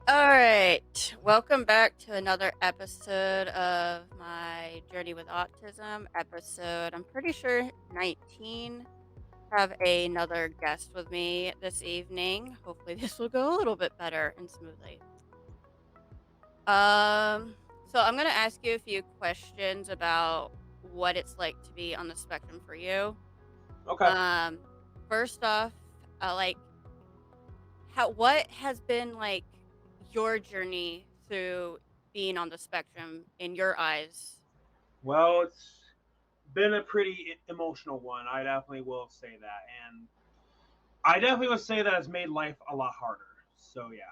All right. Welcome back to another episode of my Journey with Autism episode. I'm pretty sure 19. Have another guest with me this evening. Hopefully this will go a little bit better and smoothly. So I'm going to ask you a few questions about what it's like to be on the spectrum for you. Okay. Um First off, like what has been like your journey through being on the spectrum in your eyes? Well, it's been a pretty emotional one. I definitely will say that, and I definitely would say that it's made life a lot harder. So yeah,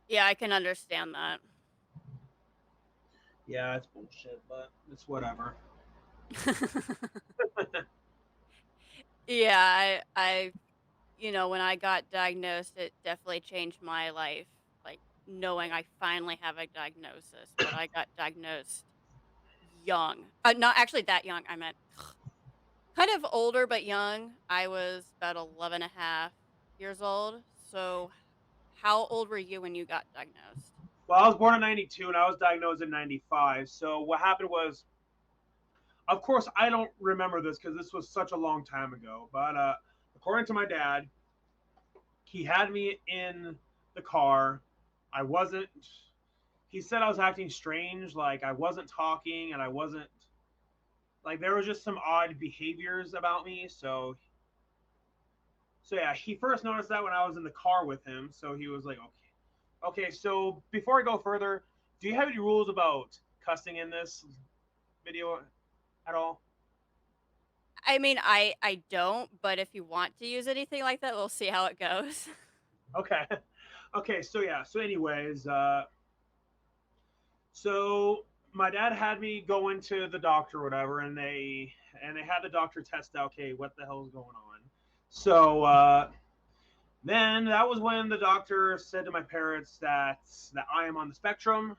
Yeah, I can understand that. yeah, it's bullshit, but it's whatever. Yeah, when I got diagnosed, it definitely changed my life. Like knowing I finally have a diagnosis, but I got diagnosed young. Not actually that young. I meant kind of older, but young. I was about 11 and a half years old. So, how old were you when you got diagnosed? Well, I was born in '92 and I was diagnosed in '95. So what happened was, of course, I don't remember this because this was such a long time ago. But according to my dad, he had me in the car. I wasn't. He said I was acting strange, like I wasn't talking and I wasn't like there was just some odd behaviors about me. So yeah, he first noticed that when I was in the car with him. So he was like, okay. So before I go further, do you have any rules about cussing in this video at all? I mean, I don't, but if you want to use anything like that, we'll see how it goes. Okay, okay. So yeah. So anyways, so my dad had me go into the doctor or whatever, and they had the doctor test out. Okay, what the hell's going on? So then that was when the doctor said to my parents that I am on the spectrum.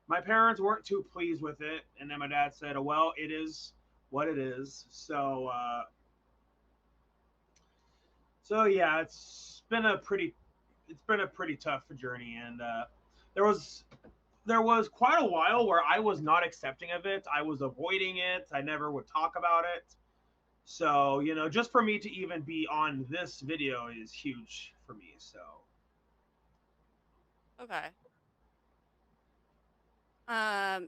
My parents weren't too pleased with it, and then my dad said, "Oh, well, it is what it is." So yeah, it's been a pretty tough journey, and there was there was quite a while where I was not accepting of it. I was avoiding it. I never would talk about it. So just for me to even be on this video is huge for me. So Okay.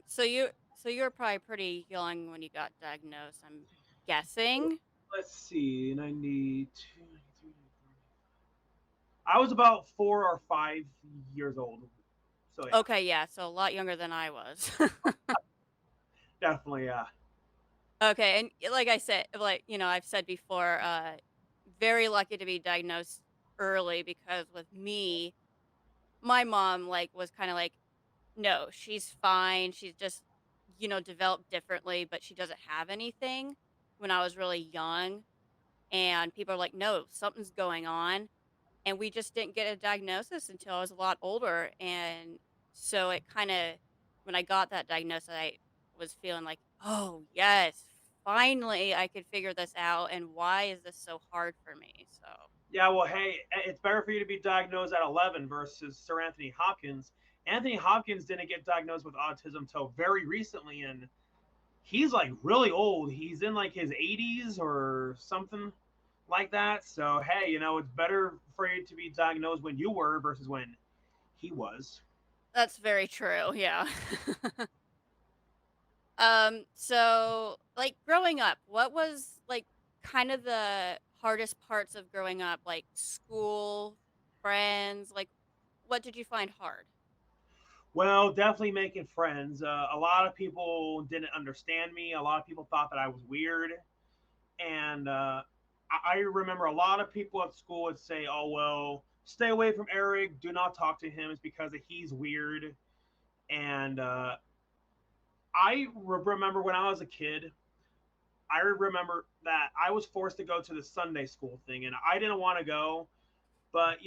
So you were probably pretty young when you got diagnosed, I'm guessing. let's see, 92, 93. I was about 4 or 5 years old. So yeah, Okay, yeah, so a lot younger than I was. definitely, yeah. Okay, and like I said, I've said before, very lucky to be diagnosed early because with me, my mom was kind of like, no, she's fine. She's just, developed differently, but she doesn't have anything when I was really young. And people are like, no, something's going on. And we just didn't get a diagnosis until I was a lot older. And so it kind of, when I got that diagnosis, I was feeling like, oh, yes, finally I could figure this out. And why is this so hard for me? So, Yeah, well, hey, it's better for you to be diagnosed at 11 versus Sir Anthony Hopkins. Anthony Hopkins didn't get diagnosed with autism till very recently, and he's like really old. He's in like his 80s or something like that. So, hey, it's better for you to be diagnosed when you were versus when he was. that's very true. Yeah. So like growing up, what was like kind of the hardest parts of growing up? Like school, friends, like what did you find hard? Well, definitely making friends. A lot of people didn't understand me. A lot of people thought that I was weird. And I remember a lot of people at school would say, "Oh well, stay away from Eric. Do not talk to him. It's because he's weird." And remember when I was a kid, I remember that I was forced to go to the Sunday school thing, and I didn't want to go. But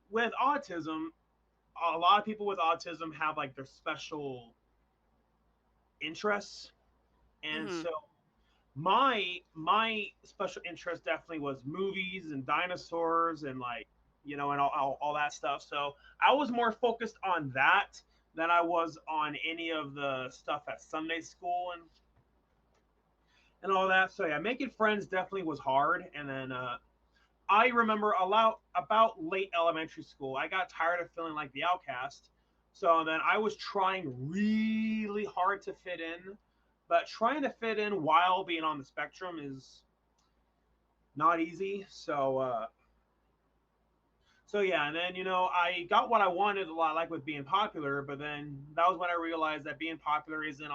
with autism, a lot of people with autism have like their special interests, and Mhm. so my special interest definitely was movies and dinosaurs and like and all that stuff. So I was more focused on that than I was on any of the stuff at Sunday school and all that. So yeah, making friends definitely was hard. And then I remember about late elementary school, I got tired of feeling like the outcast. So then I was trying really hard to fit in, but trying to fit in while being on the spectrum is not easy. So yeah, and then I got what I wanted a lot, like with being popular. But then that was when I realized that being popular isn't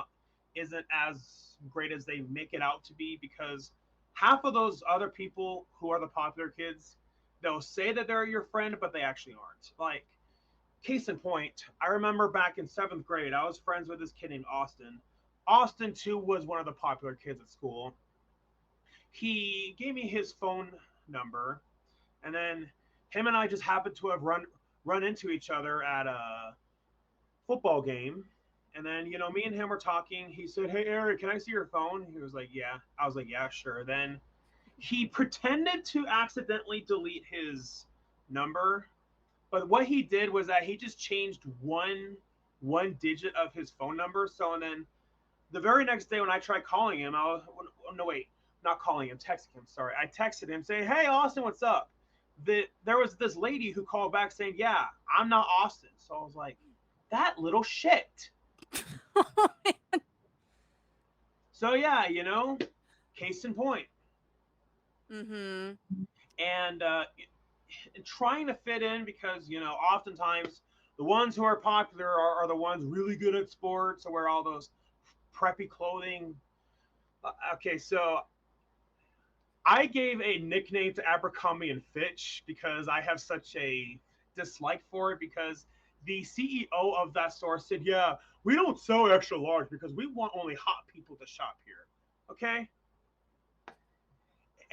as great as they make it out to be, because half of those other people who are the popular kids, they'll say that they're your friend, but they actually aren't. Like, case in point, I remember back in seventh grade, I was friends with this kid named Austin. Austin too was one of the popular kids at school. He gave me his phone number, and then him and I just happened to have run into each other at a football game. And then, me and him were talking. He said, "Hey, Eric, can I see your phone?" He was like, "Yeah." I was like, "Yeah, sure." Then he pretended to accidentally delete his number, but what he did was that he just changed one digit of his phone number. So, and then the very next day when I tried calling him, I was, oh, no, wait, not calling him, texting him. Sorry, I texted him saying, "Hey, Austin, what's up?" There was this lady who called back saying, "Yeah, I'm not Austin." So I was like, that little shit. So yeah, case in point. Mhm. And trying to fit in, because oftentimes the ones who are popular are the ones really good at sports or wear all those preppy clothing. Okay, so I gave a nickname to Abercrombie and Fitch because I have such a dislike for it, because the CEO of that store said, "Yeah, we don't sell extra large because we want only hot people to shop here." Okay?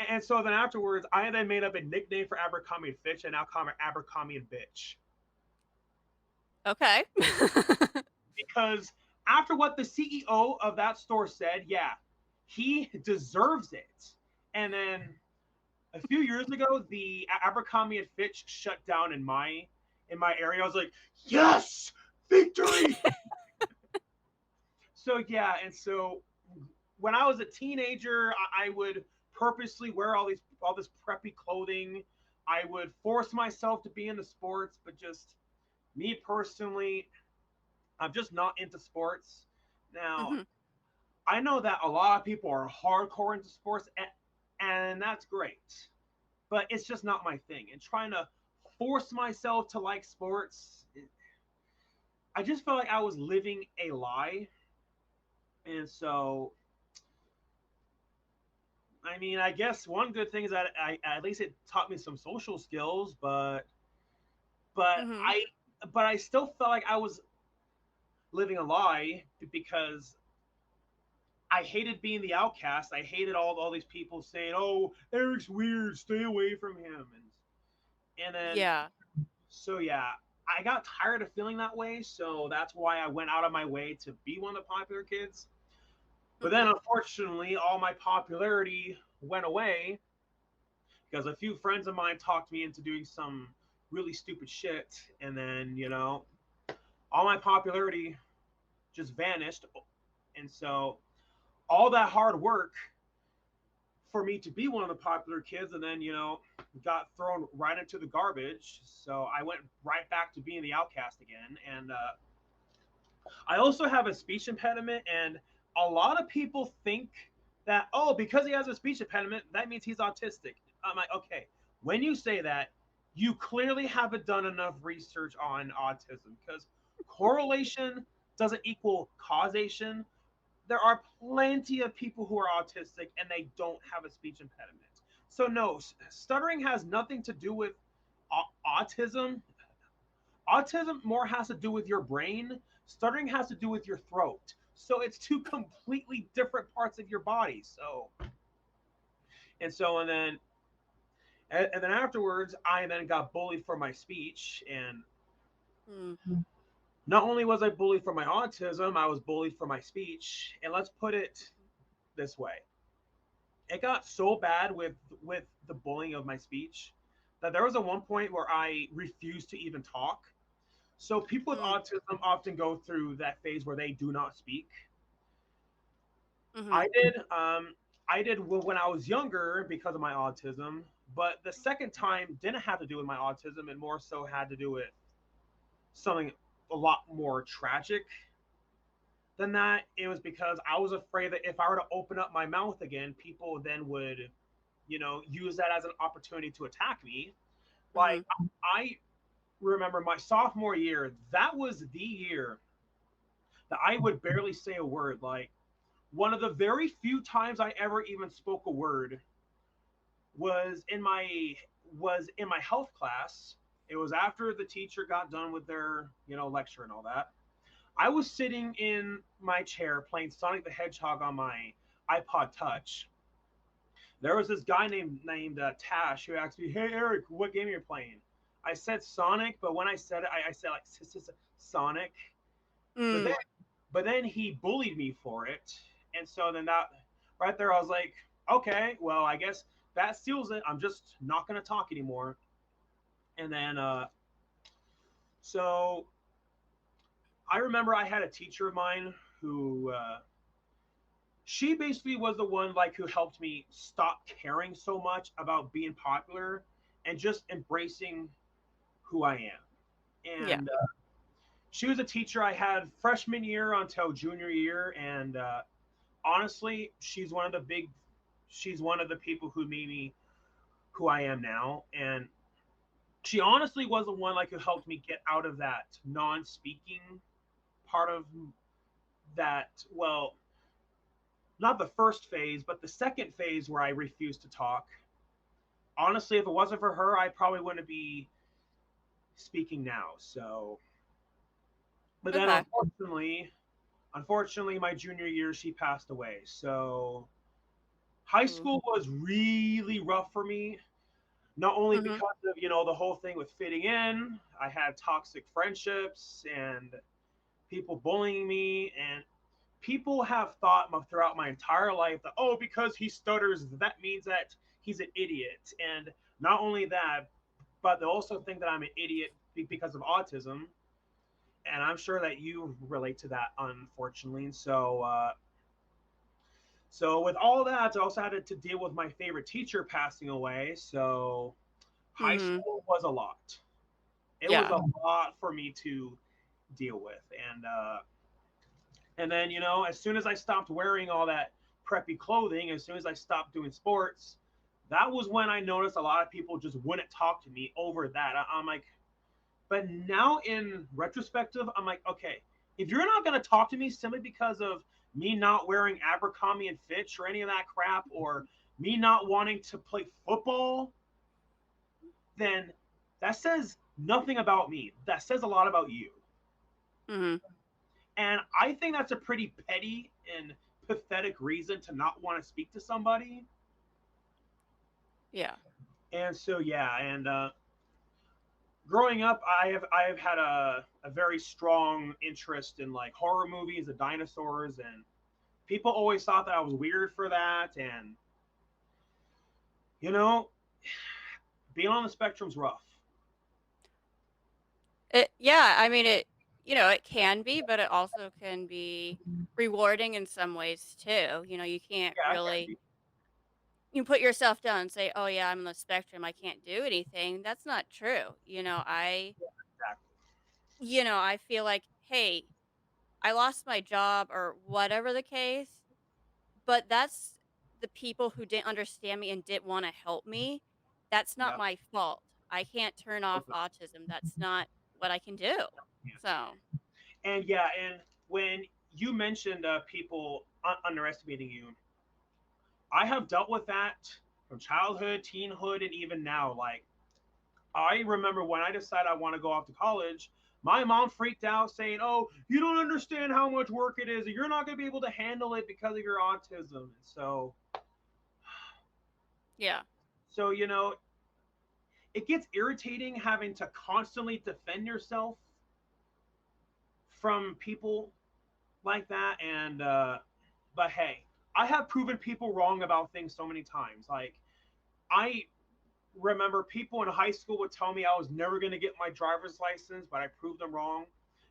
And so then afterwards, I then made up a nickname for Abercrombie and Fitch, and now call me Abercrombie and Bitch. Okay. Because after what the CEO of that store said, yeah, he deserves it. And then a few years ago, the Abercrombie and Fitch shut down in my area. I was like, yes, victory. So yeah, and so when I was a teenager, I would purposely wear all this preppy clothing. I would force myself to be into sports, but just me personally, I'm just not into sports. Now, Mhm. I know that a lot of people are hardcore into sports, and that's great, but it's just not my thing. And trying to force myself to like sports, I just felt like I was living a lie. And so, I mean, I guess one good thing is that at least it taught me some social skills, but Mhm. I but I still felt like I was living a lie, because I hated being the outcast. I hated all these people saying, "Oh, Eric's weird, stay away from him," and then Yeah. so yeah, I got tired of feeling that way. So that's why I went out of my way to be one of the popular kids. But then, Mhm. unfortunately, all my popularity went away because a few friends of mine talked me into doing some really stupid shit, and then all my popularity just vanished. And so all that hard work for me to be one of the popular kids, and then got thrown right into the garbage. So I went right back to being the outcast again. And I also have a speech impediment, and a lot of people think that, oh, because he has a speech impediment, that means he's autistic. I'm like, okay, when you say that, you clearly haven't done enough research on autism, because correlation doesn't equal causation. There are plenty of people who are autistic and they don't have a speech impediment. So no, stuttering has nothing to do with autism. Autism more has to do with your brain. Stuttering has to do with your throat. So it's two completely different parts of your body. And then afterwards, I then got bullied for my speech. And Mm. not only was I bullied for my autism, I was bullied for my speech. And let's put it this way: it got so bad with the bullying of my speech that there was a one point where I refused to even talk. So people with Mm, autism often go through that phase where they do not speak. mhm. I did. I did when I was younger because of my autism, but the second time didn't have to do with my autism, and more so had to do with something a lot more tragic than that. It was because I was afraid that if I were to open up my mouth again, people then would, use that as an opportunity to attack me. Like Mhm. I remember my sophomore year, that was the year that I would barely say a word. Like one of the very few times I ever even spoke a word was in my health class. It was after the teacher got done with their, lecture and all that. I was sitting in my chair playing Sonic the Hedgehog on my iPod Touch. There was this guy named Tash who asked me, "Hey Eric, what game are you playing?" I said Sonic, but when I said it, I said like Sonic. But then Mm. but then he bullied me for it, and so then that right there, I was like, okay, well, I guess that seals it. I'm just not gonna talk anymore. And then so I remember I had a teacher of mine who she basically was the one like who helped me stop caring so much about being popular and just embracing who I am. Yeah. And she was a teacher I had freshman year until junior year, and honestly, she's one of the people who made me who I am now. And she honestly was the one like who helped me get out of that non-speaking part of that. Well, not the first phase, but the second phase where I refused to talk. Honestly, if it wasn't for her, I probably wouldn't be speaking now. So, but then Okay. unfortunately, my junior year she passed away. So high Ooh. school was really rough for me. Not only Mhm. because of the whole thing with fitting in, I had toxic friendships and people bullying me, and people have thought throughout my entire life that, oh, because he stutters that means that he's an idiot. And not only that, but they also think that I'm an idiot because of autism, and I'm sure that you relate to that, unfortunately. So with all that, I also had to deal with my favorite teacher passing away. So high Mhm. school was a lot. It was Yeah. a lot for me to deal with, and then as soon as I stopped wearing all that preppy clothing, as soon as I stopped doing sports, that was when I noticed a lot of people just wouldn't talk to me over that. I'm like, but now in retrospective, I'm like, okay, if you're not going to talk to me simply because of me not wearing Abercrombie and Fitch or any of that crap, or me not wanting to play football, then that says nothing about me. That says a lot about you. Mhm. And I think that's a pretty petty and pathetic reason to not want to speak to somebody. Yeah. And so yeah, and growing up, I have had a very strong interest in like horror movies, the dinosaurs, and people always thought that I was weird for that. And you know, being on the spectrum's rough. Yeah, I mean, it can be, but it also can be rewarding in some ways too. You can't Yeah, it can really be. you put yourself down and say, "Oh yeah, I'm on the spectrum. I can't do anything." That's not true. Exactly. I feel like, "Hey, I lost my job or whatever the case, but that's the people who didn't understand me and didn't want to help me. That's not Yeah. my fault. I can't turn off autism. That's not what I can do." So, And yeah, and when you mentioned people underestimating you, I have dealt with that from childhood, teenhood, and even now. Like I remember when I decided I want to go off to college, my mom freaked out saying, "Oh, you don't understand how much work it is, and you're not going to be able to handle it because of your autism." And yeah. so it gets irritating having to constantly defend yourself from people like that. And but hey, I have proven people wrong about things so many times. Like I remember people in high school would tell me I was never going to get my driver's license, but I proved them wrong.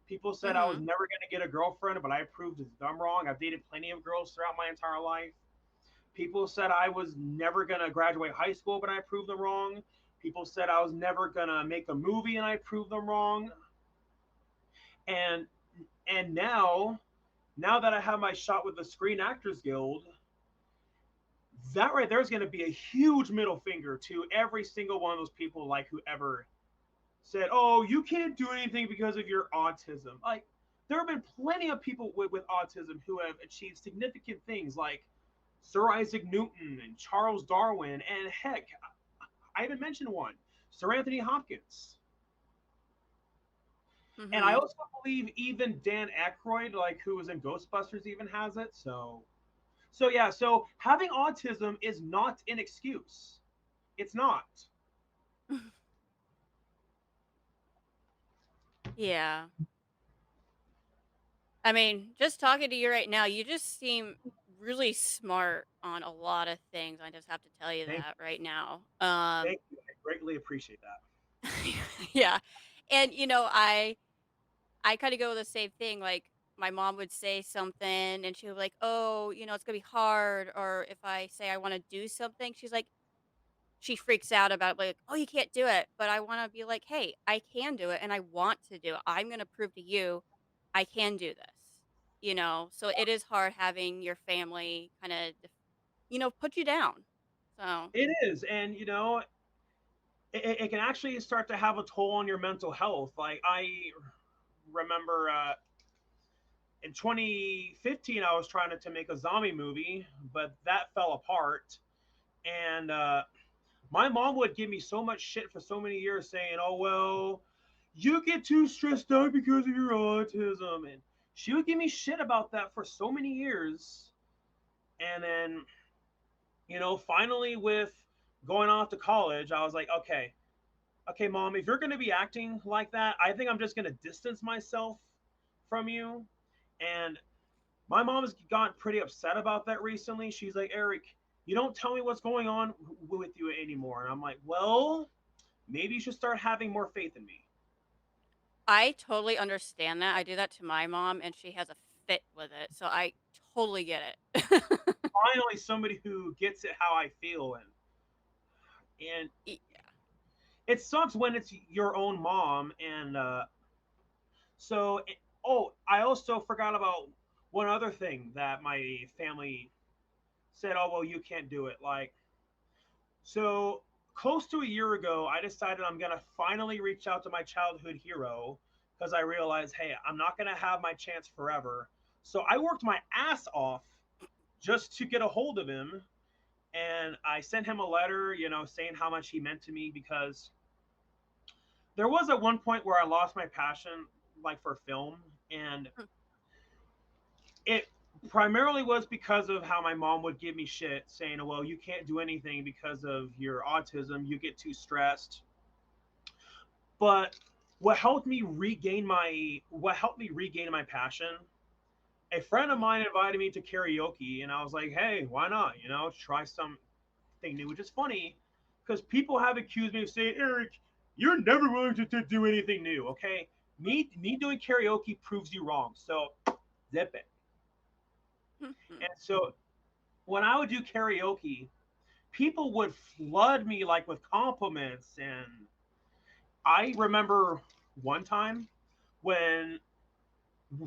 People said I was Mhm. never going to get a girlfriend, but I proved them wrong. I've dated plenty of girls throughout my entire life. People said I was never going to graduate high school, but I proved them wrong. People said I was never going to make a movie, and I proved them wrong. And now that I have my shot with the Screen Actors Guild, that right there is going to be a huge middle finger to every single one of those people like who ever said, "Oh, you can't do anything because of your autism." Like, there have been plenty of people with autism who have achieved significant things, like Sir Isaac Newton and Charles Darwin, and heck, I even mentioned one, Sir Anthony Hopkins. And I Mhm. also believe even Dan Aykroyd, like who was in Ghostbusters, even has it. So yeah, so having autism is not an excuse. It's not. Yeah. I mean, just talking to you right now, you just seem really smart on a lot of things. I just have to tell you Thank that right now. thank you. I greatly appreciate that. Yeah. And I kind of go the same thing. Like my mom would say something and she would be like, "Oh, it's going to be hard." Or if I say I want to do something, she's like, she freaks out about like, "Oh, you can't do it." But I want to be like, "Hey, I can do it and I want to do it. I'm going to prove to you I can do this." So it is hard having your family kind of put you down. So, It is, and it can actually start to have a toll on your mental health. Like I remember in 2015, I was trying to make a zombie movie, but that fell apart. And my mom would give me so much shit for so many years, saying, "Oh well, you get too stressed out because of your autism," and she would give me shit about that for so many years. And then, finally, with going off to college, I was like, okay, mom, if you're going to be acting like that, I think I'm just going to distance myself from you. And my mom has gotten pretty upset about that recently. She's like, Eric, you don't tell me what's going on with you anymore. And I'm like, well, maybe you should start having more faith in me. I totally understand that. I do that to my mom and she has a fit with it. So I totally get it. Finally, somebody who gets it how I feel. And Yeah. it sucks when it's your own mom. And so, oh, I also forgot about one other thing that my family said, oh, well, you can't do it. Like, so close to a year ago, I decided I'm going to finally reach out to my childhood hero because I realized, hey, I'm not going to have my chance forever. So I worked my ass off just to get a hold of him. And I sent him a letter, saying how much he meant to me because there was at one point where I lost my passion, like for film. And Mm. it primarily was because of how my mom would give me shit saying, well, you can't do anything because of your autism. You get too stressed. But what helped me regain my passion, a friend of Mhm. mine invited me to karaoke and I was like, hey, why not? Try something new, which is funny because people have accused me of saying, Eric, you're never willing to do anything new. Okay. Me doing karaoke proves you wrong. So zip it. Mhm. And so when I would do karaoke, people would flood me like with compliments. And I remember one time when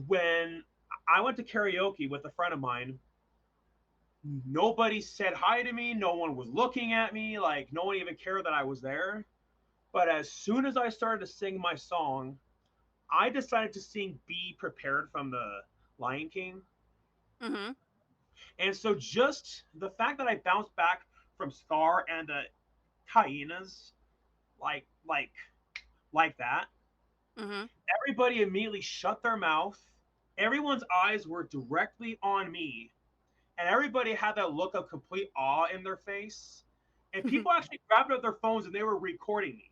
when I went to karaoke with a friend of mine, nobody said hi to me. No one was looking at me. Like no one even cared that I was there. But as soon as I started to sing my song, I decided to sing "Be Prepared" from the Lion King. Mhm. And so just the fact that I bounced back from Scar and the hyenas like like like that, Mhm. everybody immediately shut their mouth. Everyone's eyes were directly on me, and everybody had that look of complete awe in their face. And people actually grabbed up their phones and they were recording me.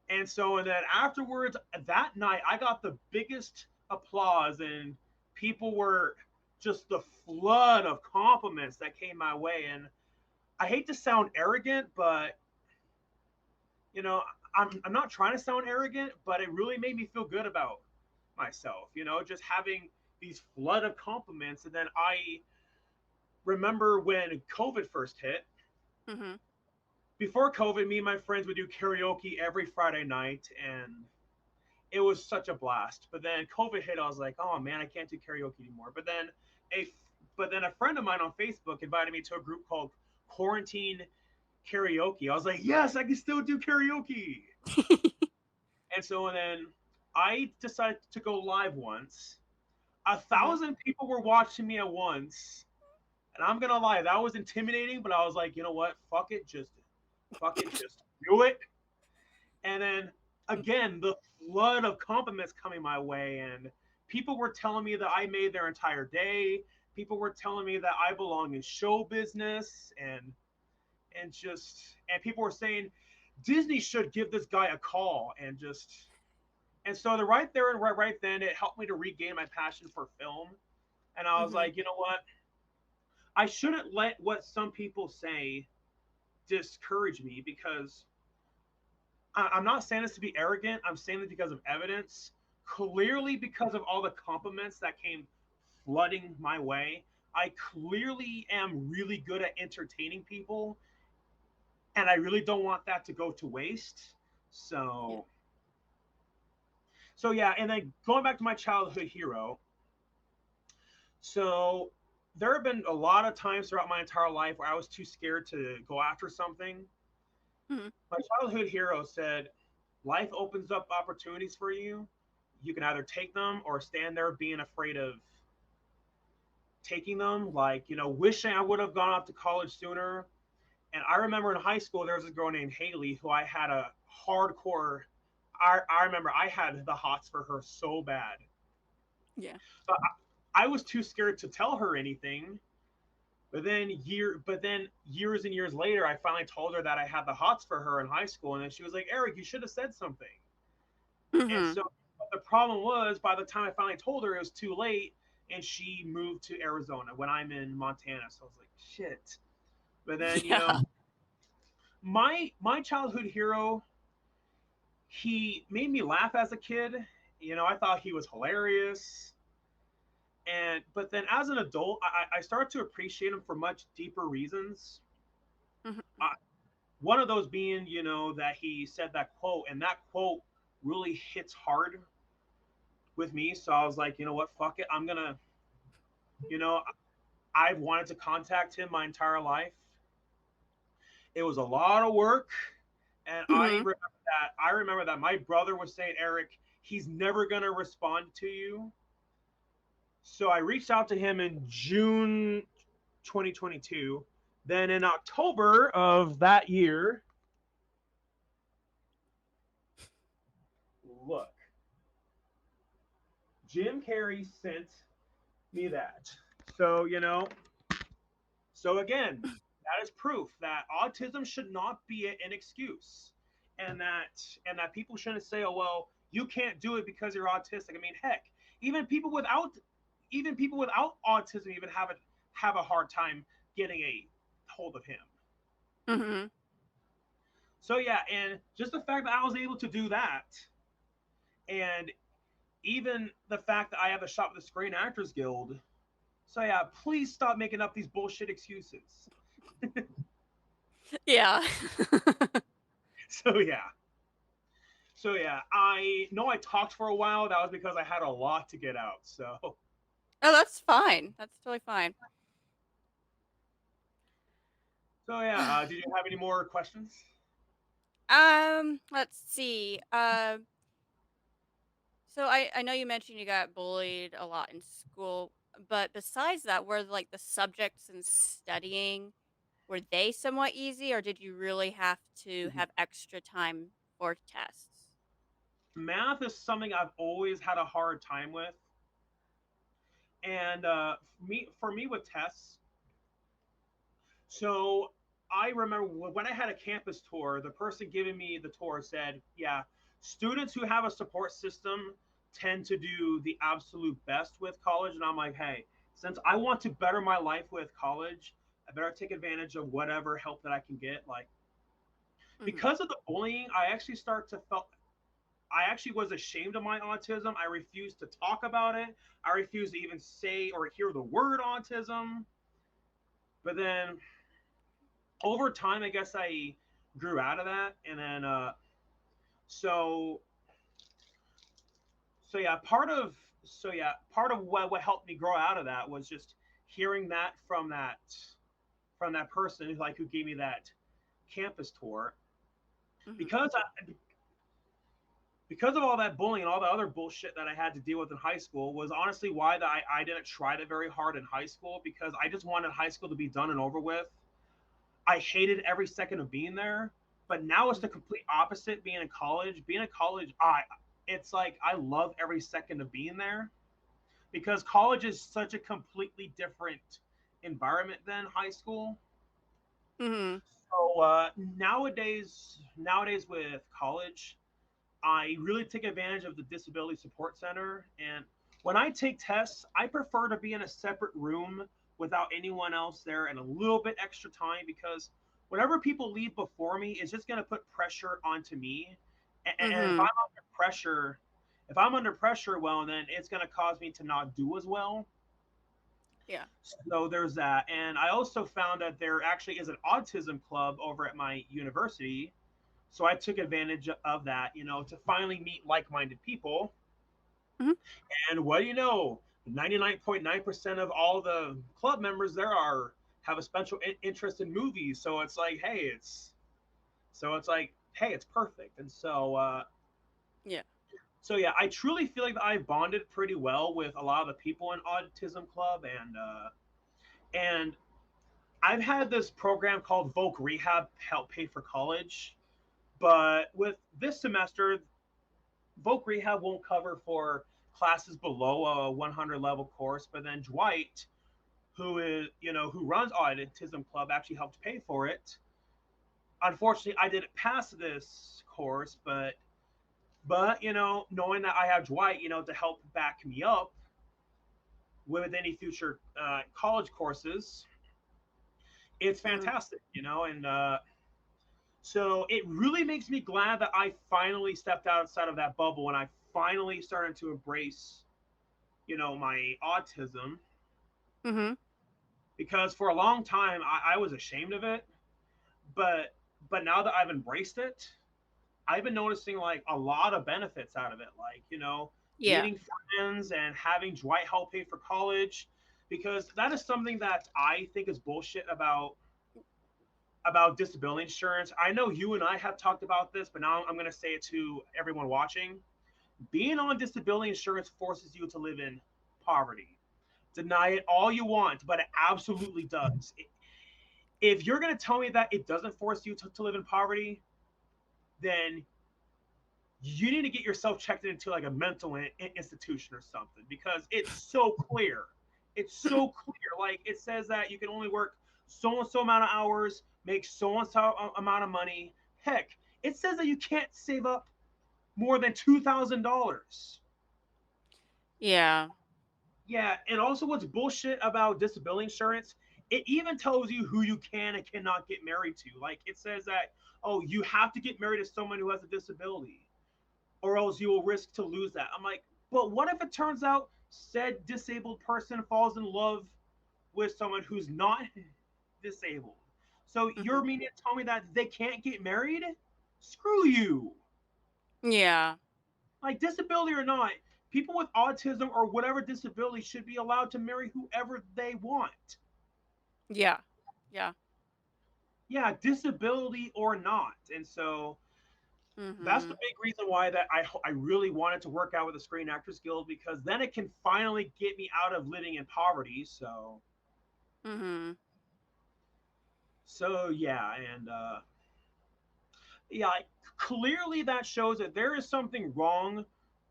And then afterwards, that night, I got the biggest applause, and people were just the flood of compliments that came my way. And I hate to sound arrogant, but you know, I'm not trying to sound arrogant, but it really made me feel good about myself. You know, just having these flood of compliments, and then I remember when COVID first hit. Mhm. Before COVID, me and my friends would do karaoke every Friday night, and it was such a blast. But then COVID hit, I was like, oh man, I can't do karaoke anymore. A but then a friend of mine on Facebook invited me to a group called Quarantine Karaoke. I was like, yes, I can still do karaoke. And so then I decided to go live once. A Mhm. thousand people were watching me at once, and I'm gonna lie, that was intimidating. But I was like, you know what? Fuck it, just do it. And then again, the flood of compliments coming my way, and people were telling me that I made their entire day. People were telling me that I belong in show business, and people were saying Disney should give this guy a call, and so the right there and right then it helped me to regain my passion for film. And I was Mhm. like, you know what? I shouldn't let what some people say discourage me, because I'm not saying this to be arrogant. I'm saying this because of evidence. Clearly, because of all the compliments that came flooding my way, I clearly am really good at entertaining people, and I really don't want that to go to waste. Yeah. So, so yeah, and then going back to my childhood hero. So, there have been a lot of times throughout my entire life where I was too scared to go after something. Mhm. My childhood hero said, life opens up opportunities for you. You can either take them or stand there being afraid of taking them. Like, wishing I would have gone off to college sooner. And I remember in high school, there was a girl named Haley who I had a hardcore. I remember I had the hots for her so bad. Yeah. But I was too scared to tell her anything. But then years and years later, I finally told her that I had the hots for her in high school, and then she was like, "Eric, you should have said something." And Mhm. so the problem was, by the time I finally told her, it was too late, and she moved to Arizona when I'm in Montana. So I was like, shit. But then, Yeah. my childhood hero, he made me laugh as a kid. I thought he was hilarious. And but then as an adult, I started to appreciate him for much deeper reasons. Mhm. Uh, One of those being, that he said that quote, and that quote really hits hard with me. So I was like, you know what, fuck it, I'm gonna, you know, I've wanted to contact him my entire life. It was a lot of work, and Mhm. I remember that my brother was saying, Eric, he's never gonna respond to you. So I reached out to him in June 2022. Then in October of that year, look, Jim Carrey sent me that. So, so again, that is proof that autism should not be an excuse, and that people shouldn't say, "Oh well, you can't do it because you're autistic." I mean, heck, even people without even people without autism even have a hard time getting a hold of him. Mhm. So yeah, and just the fact that I was able to do that, and even the fact that I have a shot with the Screen Actors Guild. So yeah, please stop making up these bullshit excuses. Yeah. So yeah. So yeah, I know I talked for a while. That was because I had a lot to get out. Oh, that's fine. That's totally fine. So yeah. Did you have any more questions? Let's see. So I know you mentioned you got bullied a lot in school, but besides that, were like the subjects in studying, were they somewhat easy, or did you really have to Mhm. have extra time for tests? Math is something I've always had a hard time with, and for me with tests. So I remember when I had a campus tour, the person giving me the tour said, "Yeah, students who have a support system tend to do the absolute best with college." And I'm like, "Hey, since I want to better my life with college, I better take advantage of whatever help that I can get. Like Mhm. because of the bullying, I actually was ashamed of my autism. I refused to talk about it. I refused to even say or hear the word autism. But then over time, I guess I grew out of that, and then so part of what helped me grow out of that was just hearing that from that person who gave me that campus tour Mhm. because because of all that bullying and all the other bullshit that I had to deal with in high school was honestly why I didn't try it very hard in high school because I just wanted high school to be done and over with. I hated every second of being there, but now it's the Mhm. complete opposite. Being in college, I it's like I love every second of being there because college is such a completely different environment than high school. Mhm. So nowadays with college, I really take advantage of the Disability Support Center. And when I take tests, I prefer to be in a separate room without anyone else there and a little bit extra time because whenever people leave before me, it's just going to put pressure onto me. And Mhm. if I'm under pressure, well, then it's going to cause me to not do as well. Yeah. So there's that. And I also found that there actually is an autism club over at my university. So I took advantage of that, to finally meet like-minded people. Mhm. And what do you know? 99.9% of all the club members there are have a special interest in movies. So it's like, hey, it's perfect. And Yeah. so yeah, I truly feel like I've bonded pretty well with a lot of the people in Autism Club, and I've had this program called Voc Rehab help pay for college. But with this semester, Voc Rehab won't cover for classes below a 100 level course, but then Dwight, who runs Autism Club, actually helped pay for it. Unfortunately, I didn't pass this course, but knowing that I have Dwight, to help back me up with any future college courses, it's Mhm. fantastic, and so it really makes me glad that I finally stepped outside of that bubble and I finally started to embrace my autism Mhm. because for a long time I was ashamed of it, but now that I've embraced it, I've been noticing like a lot of benefits out of it, like Yeah. meeting friends and having Dwight help pay for college, because that is something that I think is bullshit about disability insurance. I know you and I have talked about this, but now I'm going to say it to everyone watching. Being on disability insurance forces you to live in poverty. Deny it all you want, but it absolutely does. If you're going to tell me that it doesn't force you to live in poverty, then you need to get yourself checked into like a mental institution or something because it's so clear. It's so clear. Like it says that you can only work so and so amount of hours, make so and so amount of money. Heck, it says that you can't save up more than $2,000. Yeah. Yeah, and also what's bullshit about disability insurance, it even tells you who you can and cannot get married to. Like it says that, oh, you have to get married to someone who has a disability, or else you will risk to lose that. I'm like, but what if it turns out said disabled person falls in love with someone who's not disabled? So you're Mhm. meaning to tell me that they can't get married? Screw you. Yeah. Like disability or not, people with autism or whatever disability should be allowed to marry whoever they want. Yeah. Yeah. Yeah, disability or not. And so that's the Mhm. big reason why that I really wanted to work out with the Screen Actors Guild because then it can finally get me out of living in poverty. Mhm. So yeah, and yeah, clearly that shows that there is something wrong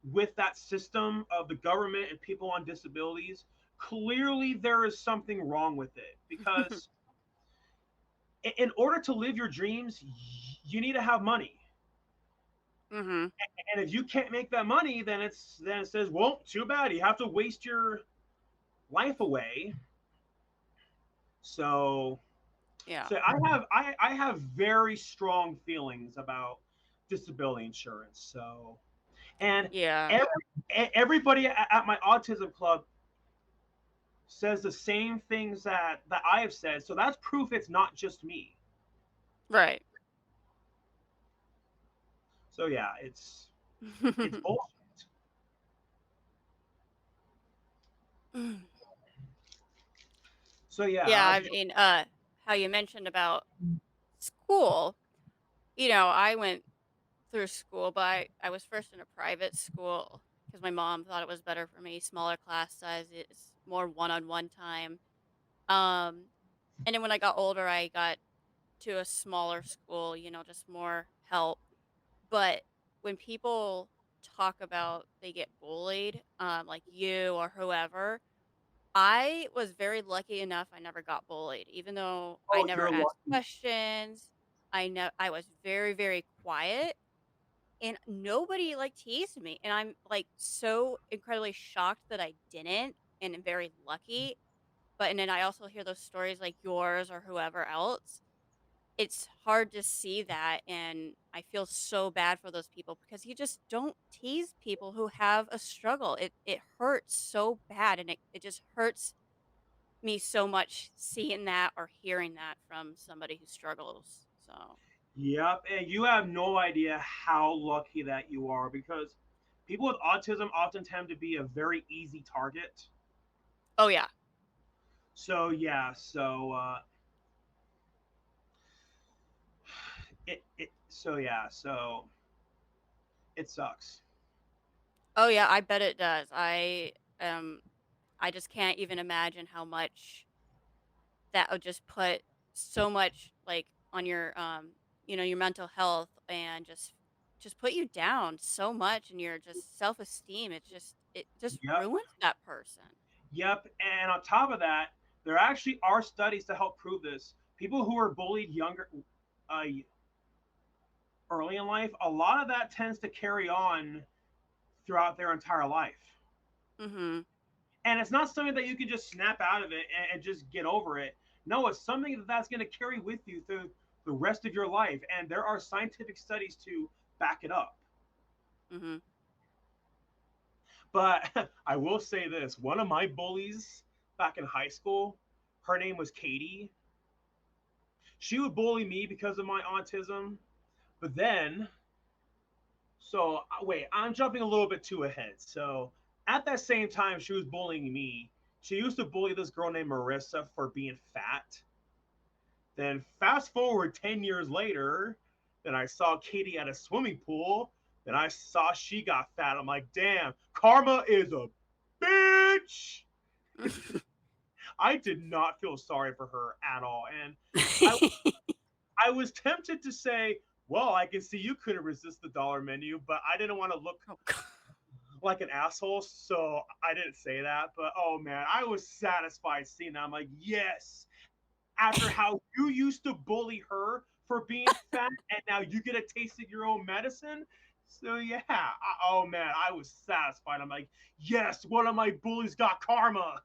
with that system of the government and people on disabilities. Clearly, there is something wrong with it because in order to live your dreams, you need to have money. Mhm. And if you can't make that money, then it says, well, too bad. You have to waste your life away So Yeah. so I have very strong feelings about disability insurance. So and Yeah. every, everybody at my autism club says the same things that I have said. So that's proof it's not just me. Right. So yeah, it's bullshit. So yeah, Yeah, how I did you? mean, how you mentioned about school, I went through school, but I was first in a private school because my mom thought it was better for me, smaller class sizes, more one-on-one time. Um, and then when I got older, I got to a smaller school, just more help. But when people talk about they get bullied, like you or whoever, I was very lucky enough I never got bullied, even though I Oh, never you're asked lucky. questions. I was very, very quiet and nobody like teased me. And I'm like so incredibly shocked that I didn't and am very lucky. But and then I also hear those stories like yours or whoever else. It's hard to see that, and I feel so bad for those people because you just don't tease people who have a struggle. It hurts so bad, and it just hurts me so much seeing that or hearing that from somebody who struggles. So, Yep, and you have no idea how lucky that you are because people with autism often tend to be a very easy target. oh yeah. So yeah, so it sucks. Oh yeah, I bet it does. Um I just can't even imagine how much that would just put so much like on your your mental health and just put you down so much and your just self-esteem. It just Yep, ruins that person. yep, and on top of that, there actually are studies to help prove this. People who are bullied uh, early in life, a lot of that tends to carry on throughout their entire life. Mhm. And it's not something that you can just snap out of it and just get over it. No, it's something that's going to carry with you through the rest of your life. And there are scientific studies to back it up. Mhm. But I will say this, one of my bullies back in high school, her name was Katie. She would bully me because of my autism. But then, wait, I'm jumping a little bit too ahead. So at that same time she was bullying me, she used to bully this girl named Marissa for being fat. Then fast forward 10 years later, then I saw Katie at a swimming pool. Then I saw she got fat. I'm like, damn, karma is a bitch. I did not feel sorry for her at all. And I, I was tempted to say, well, I can see you couldn't resist the dollar menu, but I didn't want to look Oh god. like an asshole. So I didn't say that. But oh man, I was satisfied seeing that. I'm like, yes, after how you used to bully her for being fat and now you get a taste of your own medicine. So yeah, oh man, I was satisfied. I'm like, yes, one of my bullies got karma.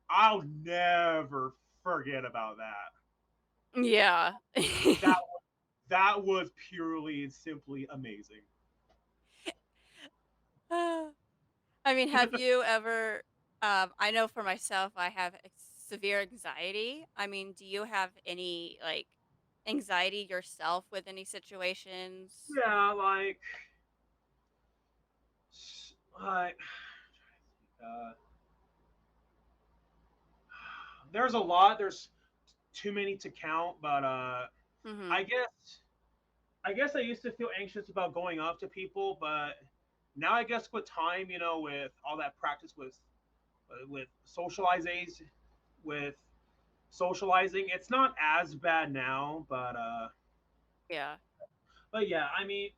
I'll never forget about that. Yeah. That that was purely and simply amazing. I mean, have you ever I know for myself I have severe anxiety. I mean, do you have any like anxiety yourself with any situations? Yeah, like uh, there's a lot. There's too many to count, but Mhm. I guess I guess I used to feel anxious about going up to people, but now I guess with time, with all that practice with with socializing, it's not as bad now. Yeah. But yeah, I mean,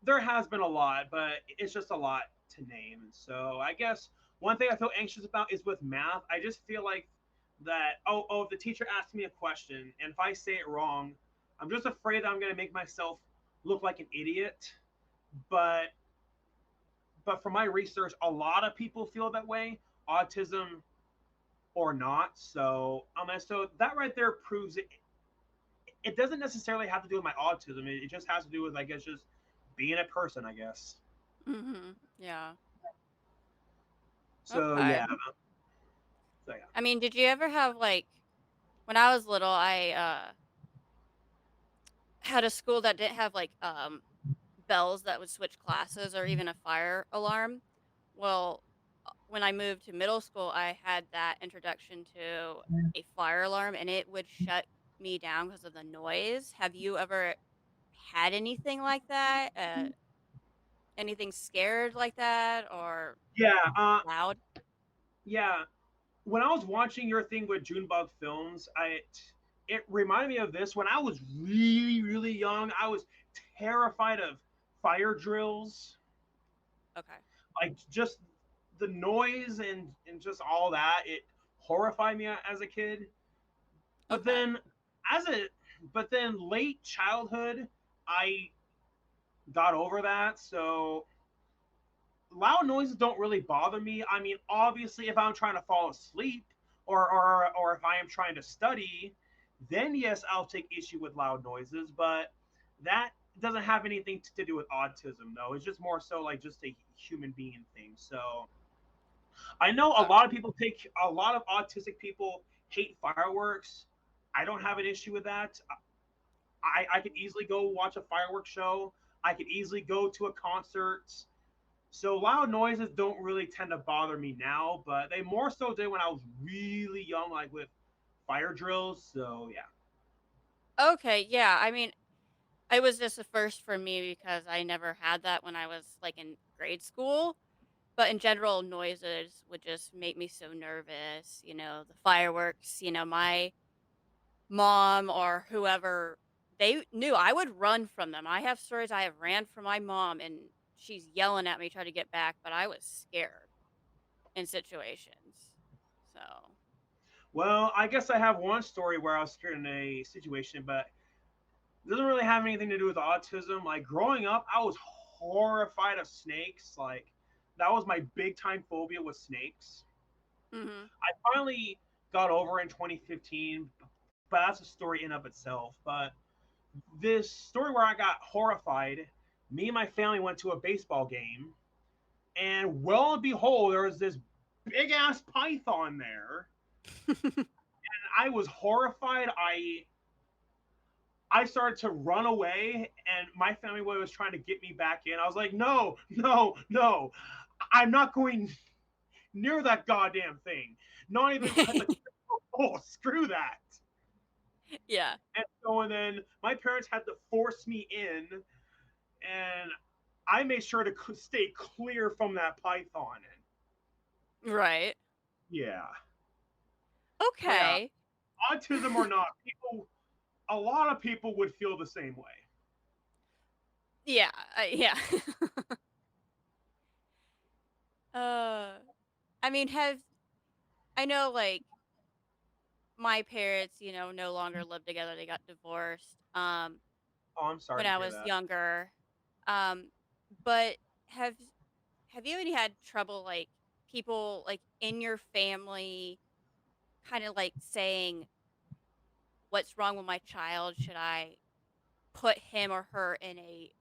there has been a lot, but it's just a lot to name. So I guess one thing I feel anxious about is with math. I just feel like that. If the teacher asks me a question and if I say it wrong, I'm just afraid that I'm gonna make myself look like an idiot. But but from my research, a lot of people feel that way, autism or not. So, and so that right there proves it. It doesn't necessarily have to do with my autism. It just has to do with, I guess, just being a person, I guess. Yeah. So Okay. yeah, so yeah. I mean, did you ever have like when I was little, I had a school that didn't have like bells that would switch classes or even a fire alarm. Well, when I moved to middle school, I had that introduction to a fire alarm and it would shut me down because of the noise. Have you ever had anything like that? Anything scared like that or Yeah, loud? yeah. When I was watching your thing with Junebug Films, it reminded me of this. When I was really young, I was terrified of fire drills, Okay. like just the noise and just all that. It horrified me as a kid. But Okay. then, as a but then late childhood, I got over that. So loud noises don't really bother me. I mean, obviously, if I'm trying to fall asleep or if I am trying to study, then yes, I'll take issue with loud noises. But that doesn't have anything to do with autism, though. It's just more so like just a human being thing. So I know Okay. a lot of autistic people hate fireworks. I don't have an issue with that. I could easily go watch a fireworks show. I could easily go to a concert. So loud noises don't really tend to bother me now, but they more so did when I was really young, like with fire drills. So yeah. Okay, yeah. I mean, it was just a first for me because I never had that when I was like in grade school. But in general, noises would just make me so nervous. The fireworks, my mom or whoever, they knew I would run from them. I have stories I have ran from my mom and she's yelling at me, trying to get back, but I was scared in situations. So, Well, I guess I have one story where I was scared in a situation, but it doesn't really have anything to do with autism. Like growing up, I was horrified of snakes. Like that was my big time phobia with snakes. hmm I finally got over in 2015, but that's a story in of itself. But this story where I got horrified, me and my family went to a baseball game, and well and behold, there was this big ass python there, and I was horrified. I started to run away, and my family was trying to get me back in. I was like, no, no, no, I'm not going near that goddamn thing. Not even at the oh, screw that. yeah, And then my parents had to force me in, and I made sure to stay clear from that python. And right. yeah, so yeah, Okay. autism or not, a lot of people would feel the same way. Yeah, yeah. uh, I mean, I know like my parents, no longer live together. They got divorced. Oh, I'm sorry When to I hear was that. younger. Um, but have have you any had trouble like people like in your family kind of like saying what's wrong with my child? Should I put him or her in a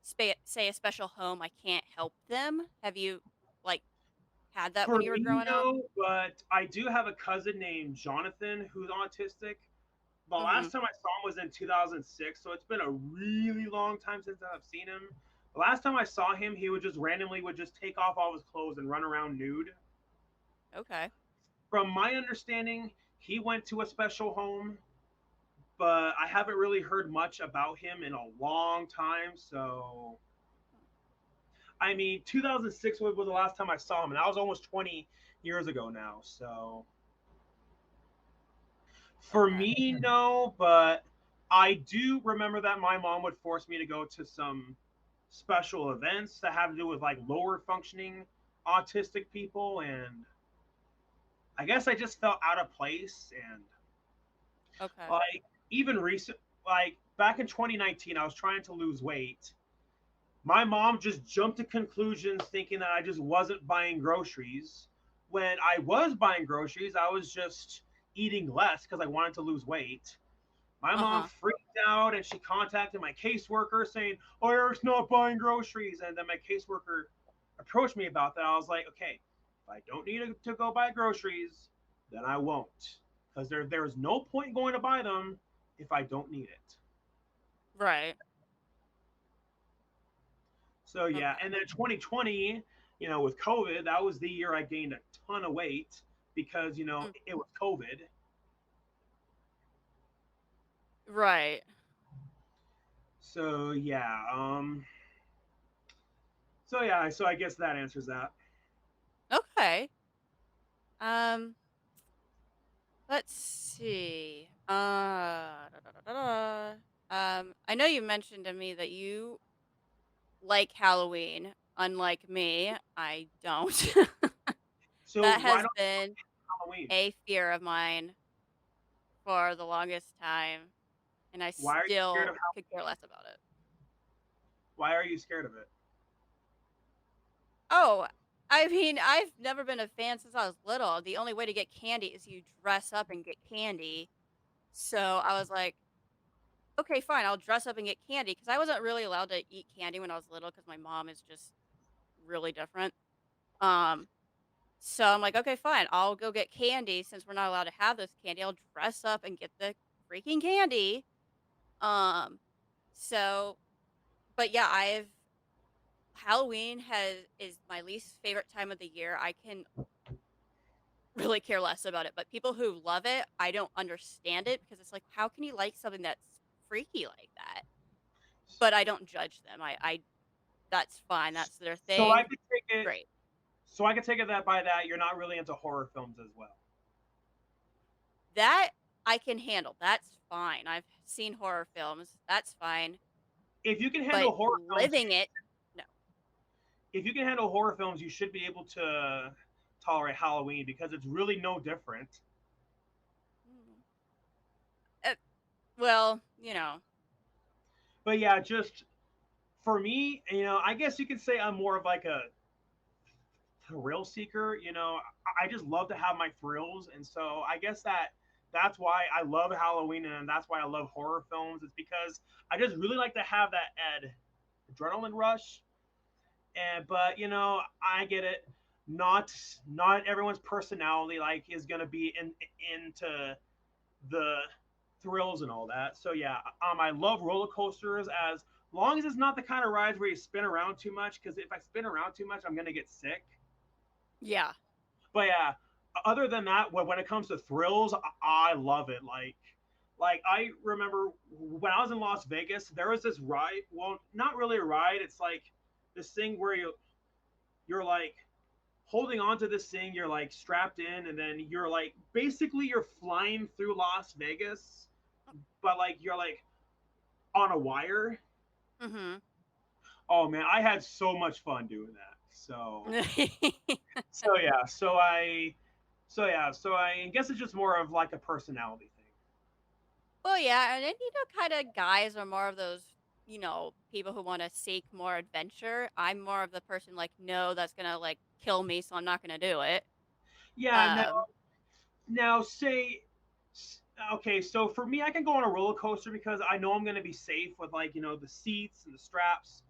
say a special home? I can't help them. Have you like had that For when you were me, growing up? no, but I do have a cousin named Jonathan who's autistic. The Mhm. last time I saw him was in 2006, so it's been a really long time since I've seen him. The last time I saw him, he would just randomly would just take off all his clothes and run around nude. Okay. From my understanding, he went to a special home, but I haven't really heard much about him in a long time. So, I mean, 2006 was the last time I saw him, and that was almost 20 years ago now. So, for Okay. me, no, but I do remember that my mom would force me to go to some special events that have to do with like lower functioning autistic people, and I guess I just felt out of place. And Okay. like even recent, like back in 2019, I was trying to lose weight, My mom just jumped to conclusions thinking that I just wasn't buying groceries. When I was buying groceries, I was just eating less because I wanted to lose weight. My mom Uh-huh. freaked out and she contacted my caseworker saying, "Oh, Eric's not buying groceries." And then my caseworker approached me about that. I was like, "Okay, if I don't need to go buy groceries, then I won't, because there's no point going to buy them if I don't need it." Right. So yeah, Okay. and then 2020, with COVID, that was the year I gained a ton of weight because Mm. it was COVID. Right. So yeah, so yeah, so I guess that answers that. Okay. Um, let's see. Da, da, da, da, da. I know you mentioned to me that you like Halloween. Unlike me, I don't. So That why has don't been Halloween? a fear of mine for the longest time, and I Why are you scared still of could care less about it. Why are you scared of it? Oh, I mean, I've never been a fan since I was little. The only way to get candy is you dress up and get candy. So I was like, okay, fine, I'll dress up and get candy because I wasn't really allowed to eat candy when I was little because my mom is just really different. Um, so I'm like, okay, fine, I'll go get candy since we're not allowed to have this candy. I'll dress up and get the freaking candy. Um, so, but yeah, I've Halloween has is my least favorite time of the year. I can really care less about it, but people who love it, I don't understand it because it's like, how can you like something that's freaky like that? But I don't judge them. I that's fine. That's their So I thing. could take it. Great. So I could take it that by that you're not really into horror films as well. That I can handle. That's fine. I've seen horror films. That's fine. If you can But handle horror films, living it, no. you should be able to tolerate Halloween because it's really no different. Mm. Uh, well, you know. But yeah, just for me, I guess you could say I'm more of like a thrill seeker. I just love to have my thrills, and so I guess that's why I love Halloween, and that's why I love horror films. It's because I just really like to have that adrenaline rush. And but I get it. Not everyone's personality like is gonna be into the thrills and all that. So yeah, I love roller coasters as long as it's not the kind of rides where you spin around too much. Because if I spin around too much, I'm gonna get sick. Yeah. But yeah, other than that, when it comes to thrills, I love it. Like I remember when I was in Las Vegas, there was this ride. Well, not really a ride. It's like this thing where you're like holding on to this thing. You're like strapped in, and then you're like basically you're flying through Las Vegas, but like you're like on a wire. Mhm. Oh man, I had so much fun doing that. So yeah, so I guess it's just more of like a personality thing. Well, yeah, and then kind of guys are more of those, people who want to seek more adventure. I'm more of the person like, no, that's gonna like kill me, so I'm not gonna do it. Yeah, Um, now say okay, so for me I can go on a roller coaster because I know I'm going to be safe with like, the seats and the straps.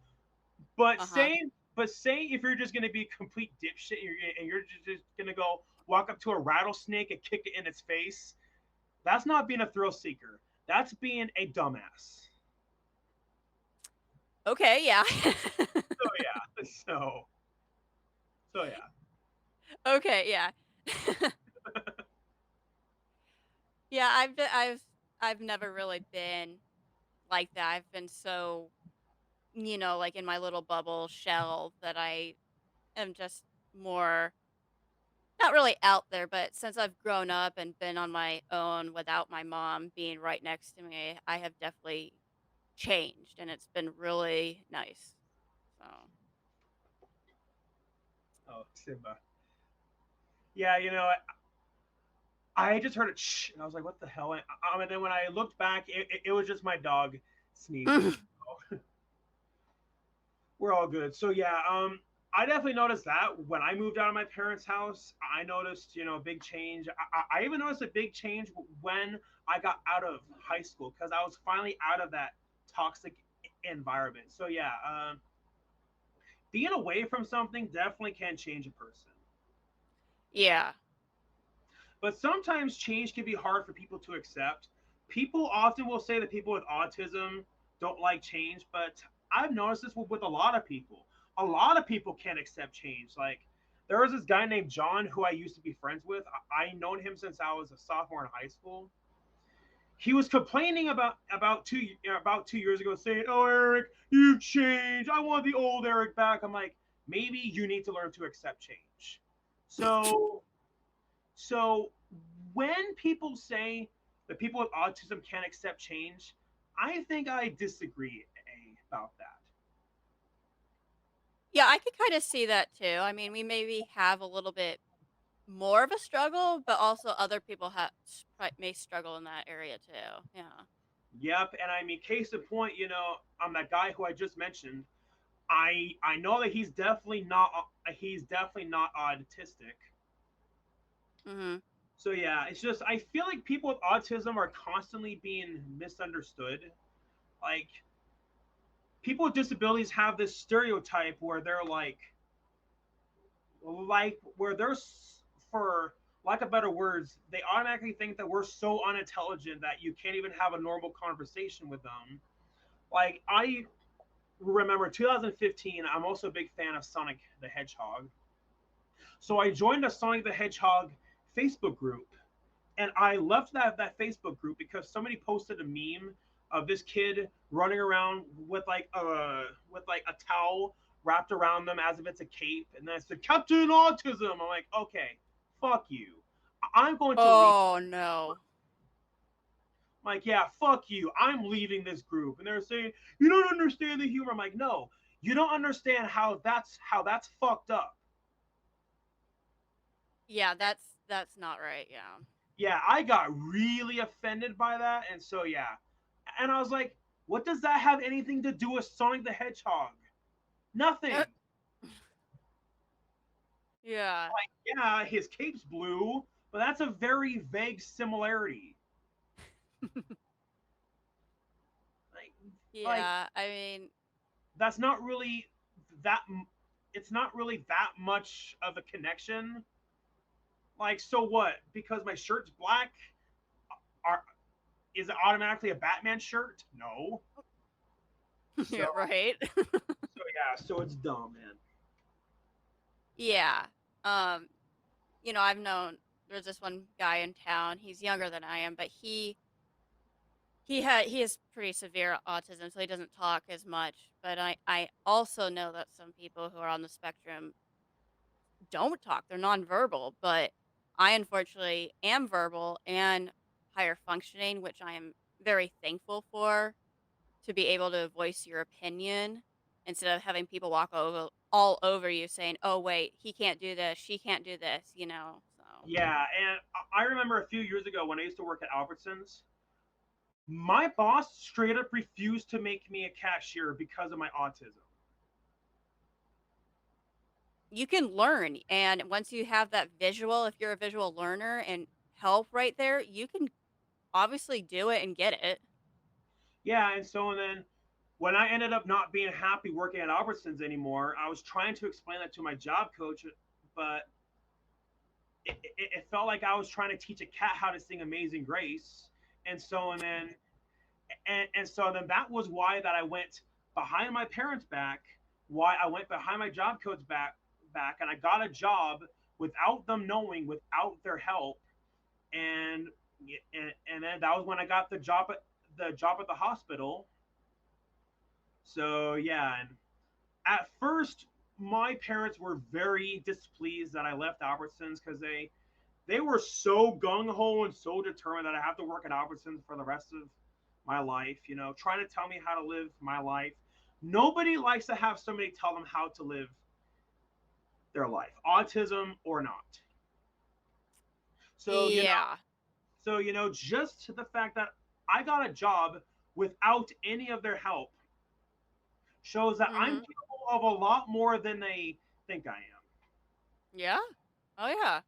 But uh huh. say if you're just going to be a complete dipshit and you're just going to go walk up to a rattlesnake and kick it in its face, that's not being a thrill seeker. That's being a dumbass. Okay, yeah. So yeah. So yeah. Okay, yeah. Yeah, I've never really been like that. I've been so, like in my little bubble shell that I am just more not really out there, but since I've grown up and been on my own without my mom being right next to me, I have definitely changed and it's been really nice. So, Oh, Simba. Yeah, I just heard it shh, and I was like, "What the hell?" And then when I looked back, it was just my dog sneezing. We're all good. So yeah, I definitely noticed that when I moved out of my parents' house. I noticed, a big change. I even noticed a big change when I got out of high school because I was finally out of that toxic environment. So yeah, being away from something definitely can change a person. Yeah. But sometimes change can be hard for people to accept. People often will say that people with autism don't like change, but I've noticed this with a lot of people. A lot of people can't accept change. Like, there was this guy named John who I used to be friends with. I known him since I was a sophomore in high school. He was complaining about 2 years ago, saying, "Oh, Eric, you've changed. I want the old Eric back." I'm like, maybe you need to learn to accept change. So so when people say that people with autism can't accept change, I think I disagree about that. Yeah, I could kind of see that too. I mean, we maybe have a little bit more of a struggle, but also other people may struggle in that area too. Yeah. Yep, and I mean, case in point, I'm that guy who I just mentioned. I know that he's definitely not autistic. Mhm. So yeah, it's just I feel like people with autism are constantly being misunderstood. Like, people with disabilities have this stereotype where they're like where there's for lack of better words, they automatically think that we're so unintelligent that you can't even have a normal conversation with them. Like, I remember 2015, I'm also a big fan of Sonic the Hedgehog. So I joined a Sonic the Hedgehog Facebook group, and I left that Facebook group because somebody posted a meme of this kid running around with like a towel wrapped around them as if it's a cape, and then it said Captain Autism. I'm like, okay, fuck you. I'm going to leave. Oh no. I'm like, yeah, fuck you. I'm leaving this group. And they're saying, you don't understand the humor. I'm like, no, you don't understand how that's fucked up. Yeah, that's not right. Yeah. Yeah, I got really offended by that, and so yeah. And I was like, what does that have anything to do with Sonic the Hedgehog? Uh, Nothing. yeah. Like, yeah, his cape's blue, but that's a very vague similarity. Like, like Yeah. I mean, that's not really that. It's not really that much of a connection. Like, so what? Because my shirt's black, are is it automatically a Batman shirt? No. So yeah, right. yeah, so it's dumb, man. Yeah. Um, I've known there's this one guy in town. He's younger than I am, but he has pretty severe autism, so he doesn't talk as much. But I also know that some people who are on the spectrum don't talk. They're nonverbal, but I unfortunately am verbal and higher functioning, which I am very thankful for, to be able to voice your opinion instead of having people walk over all over you saying, "Oh wait, he can't do this, she can't do this." So, Yeah, and I remember a few years ago when I used to work at Albertsons, my boss straight up refused to make me a cashier because of my autism. you can learn, and once you have that visual, if you're a visual learner and help right there, you can obviously do it and get it. Yeah, and then when I ended up not being happy working at Albertsons anymore, I was trying to explain that to my job coach, but it felt like I was trying to teach a cat how to sing Amazing Grace. And so then that was why that I went behind my parents' back, why I went behind my job coach back, and I got a job without them knowing, without their help, and and then that was when I got the job at the hospital. So yeah, and at first my parents were very displeased that I left Albertsons because they were so gung ho and so determined that I have to work at Albertsons for the rest of my life, trying to tell me how to live my life. Nobody likes to have somebody tell them how to live their life, autism or not. So, Yeah. just the fact that I got a job without any of their help shows that I'm Mhm. capable of a lot more than they think I am, Yeah. Oh yeah.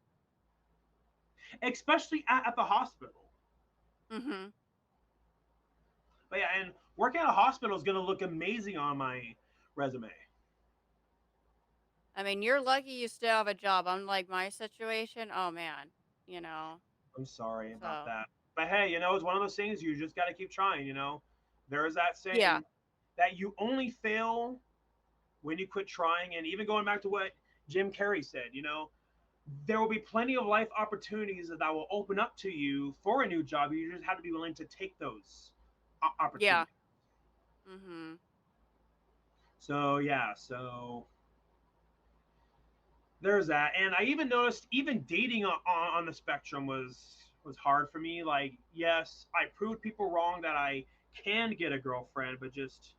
especially at the hospital. Mhm. But yeah, and working at a hospital is going to look amazing on my resume. I mean, you're lucky you still have a job. Unlike my situation, oh man, you know. I'm sorry about So that. But hey, it's one of those things you just got to keep trying. There is that yeah, saying that you only fail when you quit trying. And even going back to what Jim Carrey said, there will be plenty of life opportunities that will open up to you for a new job. You just have to be willing to take those yeah. opportunities. Mhm. So yeah, so there's that. And I even noticed even dating on the spectrum was hard for me. Like, yes, I proved people wrong that I can get a girlfriend, but just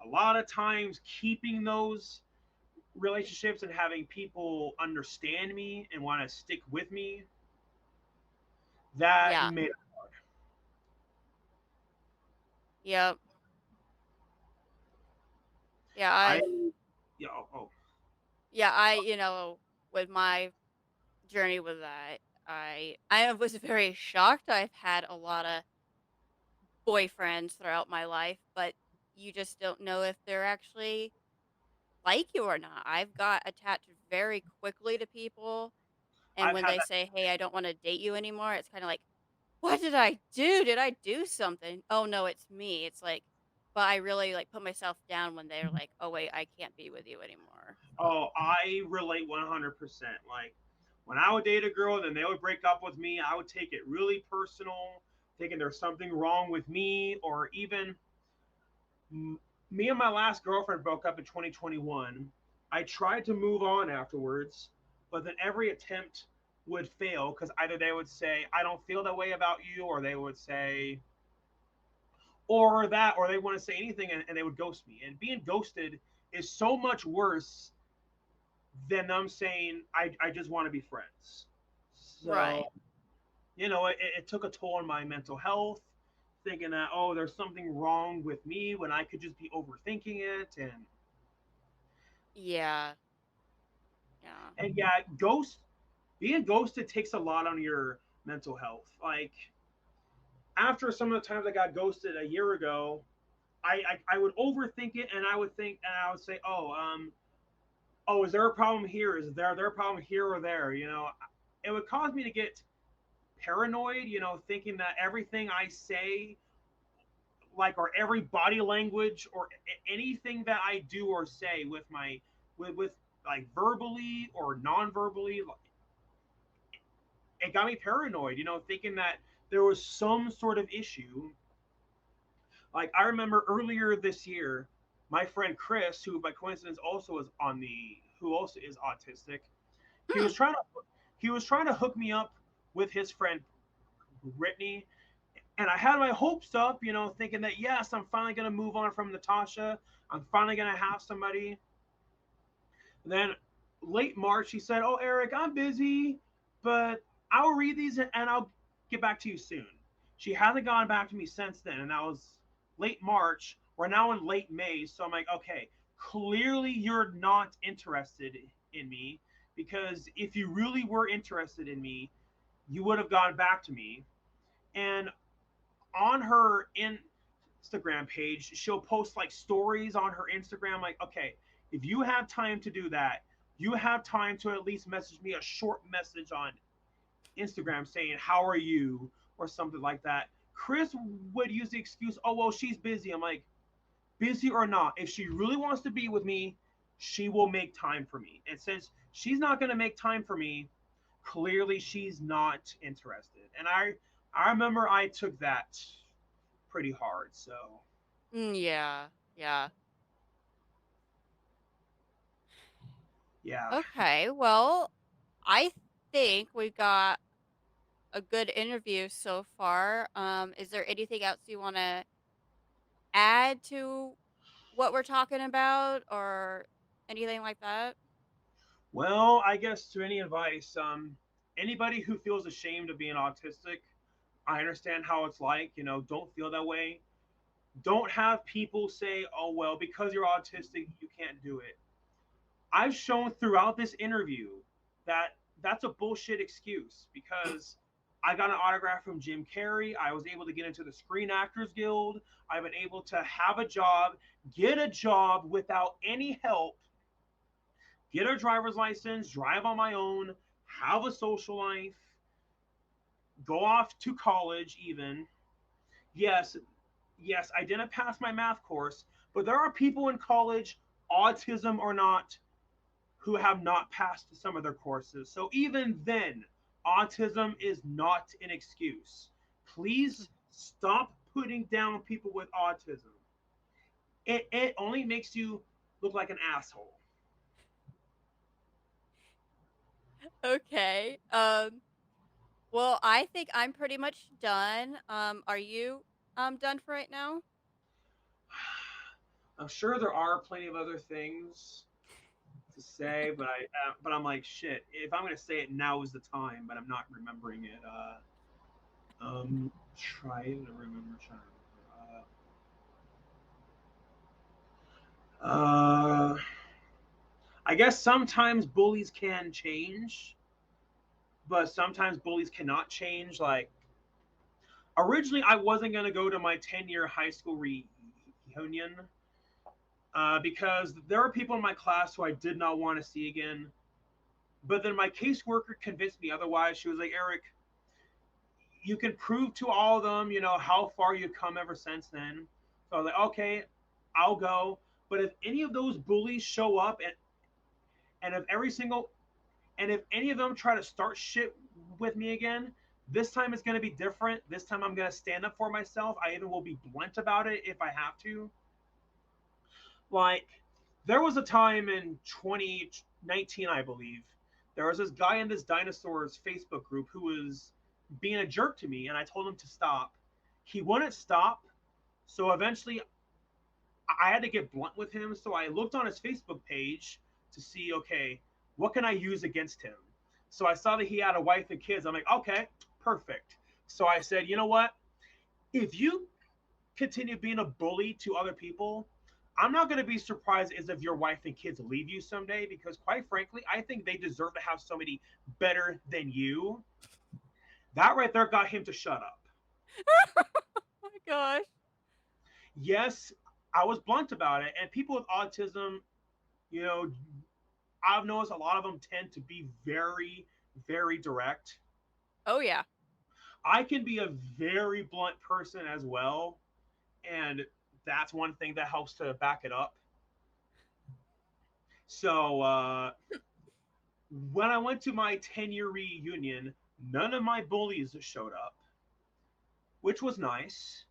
a lot of times keeping those relationships and having people understand me and want to stick with me, that Yeah. made it hard. Yep. Yeah, I I've yeah, yeah, with my journey with that, I was very shocked. I've had a lot of boyfriends throughout my life, but you just don't know if they're actually like you or not. I've got attached very quickly to people, and I've when had they that. say, "Hey, I don't want to date you anymore," it's kind of like, "What did I do? Did I do something?" Oh no, it's me. It's like, but I really like put myself down when they're like, "Oh wait, I can't be with you anymore." So Oh, I relate 100%. Like when I would date a girl, then they would break up with me. I would take it really personal, thinking there's something wrong with me, or even me and my last girlfriend broke up in 2021. I tried to move on afterwards, but then every attempt would fail because either they would say, I don't feel that way about you, or they would say, or they want to say anything and they would ghost me. And being ghosted is so much worse than them saying, I just want to be friends. So, right. it took a toll on my mental health, thinking that, oh, there's something wrong with me when I could just be overthinking it. Yeah. Yeah. And yeah, being ghosted takes a lot on your mental health. Like, after some of the times I got ghosted a year ago, I would overthink it and I would say, oh, is there a problem here? Is there a problem here or there? It would cause me to get paranoid, thinking that everything I say, like, or every body language or anything that I do or say with like verbally or non-verbally, it got me paranoid, thinking that there was some sort of issue. Like, I remember earlier this year, my friend Chris, who by coincidence also is who also is autistic, he Hmm. was trying to he was trying to hook me up with his friend Brittany, and I had my hopes up, thinking that yes, I'm finally gonna move on from Natasha. I'm finally gonna have somebody. And then late March, he said, "Oh, Eric, I'm busy, but I'll read these and I'll get back to you soon." She hasn't gotten back to me since then, and that was late March. We're now in late May, so I'm like, okay, clearly you're not interested in me, because if you really were interested in me, you would have gone back to me. And on her Instagram page, she'll post like stories on her Instagram. Like, okay, if you have time to do that, you have time to at least message me a short message on Instagram saying, "How are you?" or something like that. Chris would use the excuse, "Oh, well, she's busy." I'm like, busy or not, if she really wants to be with me, she will make time for me. And since she's not going to make time for me, clearly she's not interested. And I remember I took that pretty hard. So Yeah. Yeah. yeah. Okay. Well, I think we got a good interview so far. Is there anything else you want to add to what we're talking about or anything like that? Well, I guess to any advice, anybody who feels ashamed of being autistic, I understand how it's like. Don't feel that way. Don't have people say, "Oh well, because you're autistic, you can't do it." I've shown throughout this interview that that's a bullshit excuse because I got an autograph from Jim Carrey. I was able to get into the Screen Actors Guild. I've been able to have a job, get a job without any help, get a driver's license, drive on my own, have a social life, go off to college even. Yes, yes, I didn't pass my math course, but there are people in college, autism or not, who have not passed some of their courses. So even then, autism is not an excuse. Please stop putting down people with autism. It only makes you look like an asshole. Okay. Well, I think I'm pretty much done. Are you done for right now? I'm sure there are plenty of other things to say, but I'm like shit. If I'm gonna say it, now is the time. But I'm not remembering it. Trying to remember. Trying to remember. I guess sometimes bullies can change, but sometimes bullies cannot change. Like originally, I wasn't gonna go to my 10-year high school reunion because there were people in my class who I did not want to see again. But then my caseworker convinced me otherwise. She was like, Eric, you can prove to all of them, how far you've come ever since then. So I was like, okay, I'll go. But if any of those bullies show up and if every single and if any of them try to start shit with me again, this time it's gonna be different. This time I'm gonna stand up for myself. I even will be blunt about it if I have to. Like, there was a time in 2019, I believe, there was this guy in this dinosaurs Facebook group who was being a jerk to me, and I told him to stop. He wouldn't stop, so eventually I had to get blunt with him. So I looked on his Facebook page to see, okay, what can I use against him? So I saw that he had a wife and kids. I'm like, okay, perfect. So I said, you know what? If you continue being a bully to other people, I'm not going to be surprised as if your wife and kids leave you someday because, quite frankly, I think they deserve to have somebody better than you. That right there got him to shut up. Oh my gosh. Yes, I was blunt about it. And people with autism, you know, I've noticed a lot of them tend to be very, very direct. Oh yeah. I can be a very blunt person as well. And that's one thing that helps to back it up. So, when I went to my 10-year reunion, none of my bullies showed up, which was nice.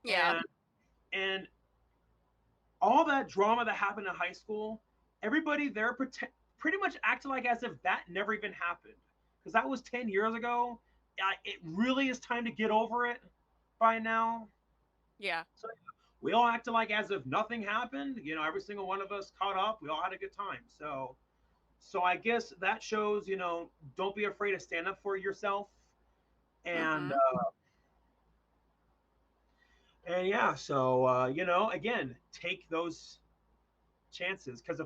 Yeah. And and all that drama that happened in high school, everybody there pretty much acted like as if that never even happened. Because that was 10 years ago. It really is time to get over it by now. Yeah. So we all acted like as if nothing happened. Every single one of us caught up. We all had a good time. So I guess that shows, don't be afraid to stand up for yourself. And Mhm. and yeah, so again, take those chances because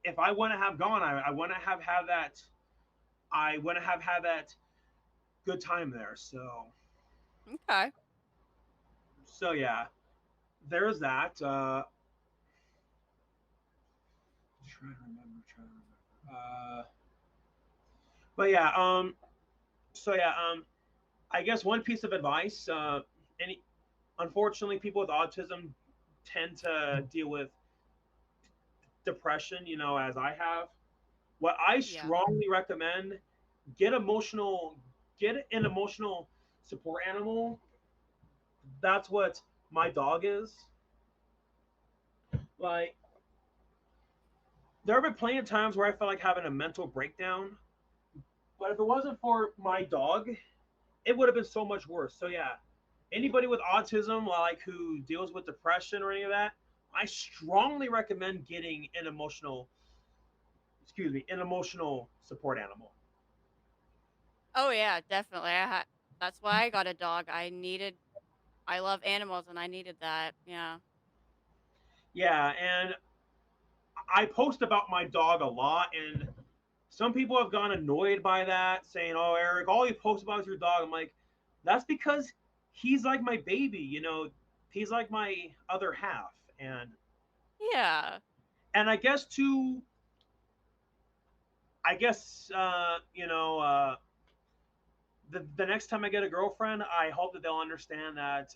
if I wouldn't have gone, I wouldn't have had that. I wouldn't have had that good time there. Okay. So yeah, there's that. Try to remember. Try to remember. But yeah. So yeah. I guess one piece of advice. Any Unfortunately, people with autism tend to deal with depression. As I have. What I Yeah. strongly recommend: get emotional, get an emotional support animal. That's what my dog is. Like, there have been plenty of times where I felt like having a mental breakdown, but if it wasn't for my dog, it would have been so much worse. So yeah, anybody with autism, like who deals with depression or any of that, I strongly recommend getting an emotional support animal. Oh yeah, definitely. That's why I got a dog. I needed I love animals and I needed that. Yeah. Yeah, and I post about my dog a lot, and some people have gone annoyed by that, saying, "Oh, Eric, all you post about is your dog." I'm like, that's because he's like my baby, you know. He's like my other half, Yeah. and I guess the next time I get a girlfriend, I hope that they'll understand that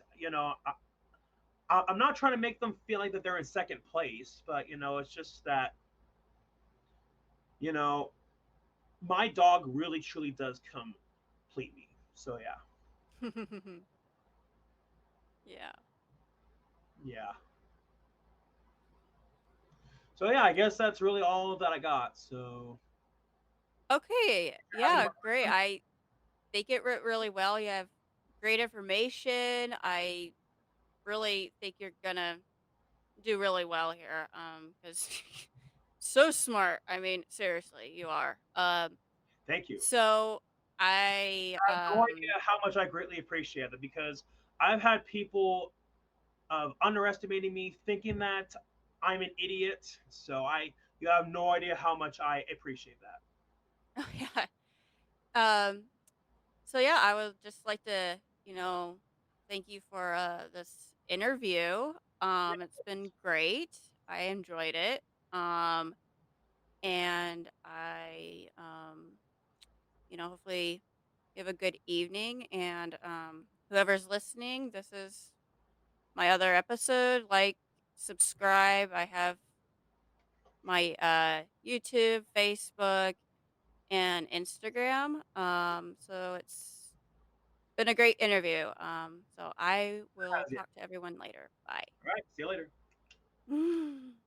I'm not trying to make them feel like that they're in second place, but it's just that you know my dog really truly does complete me. So yeah, Yeah. yeah. So yeah, I guess that's really all that I got. So Okay. you have any Yeah, more great. questions? I think it went really well. You have great information. I really think you're gonna do really well here. Because so smart. I mean, seriously, you are. Thank you. So I I have no idea how much I greatly appreciate it because I've had people underestimating me, thinking that I'm an idiot. So you have no idea how much I appreciate that. yeah. Um, so yeah, I would just like to, thank you for this interview. It's been great. I enjoyed it. Um, and hopefully you have a good evening. And whoever's listening, this is my other episode. Like, subscribe. I have my YouTube, Facebook, and Instagram. So it's been a great interview. So I will Yeah. talk to everyone later. Bye. All right. See you later.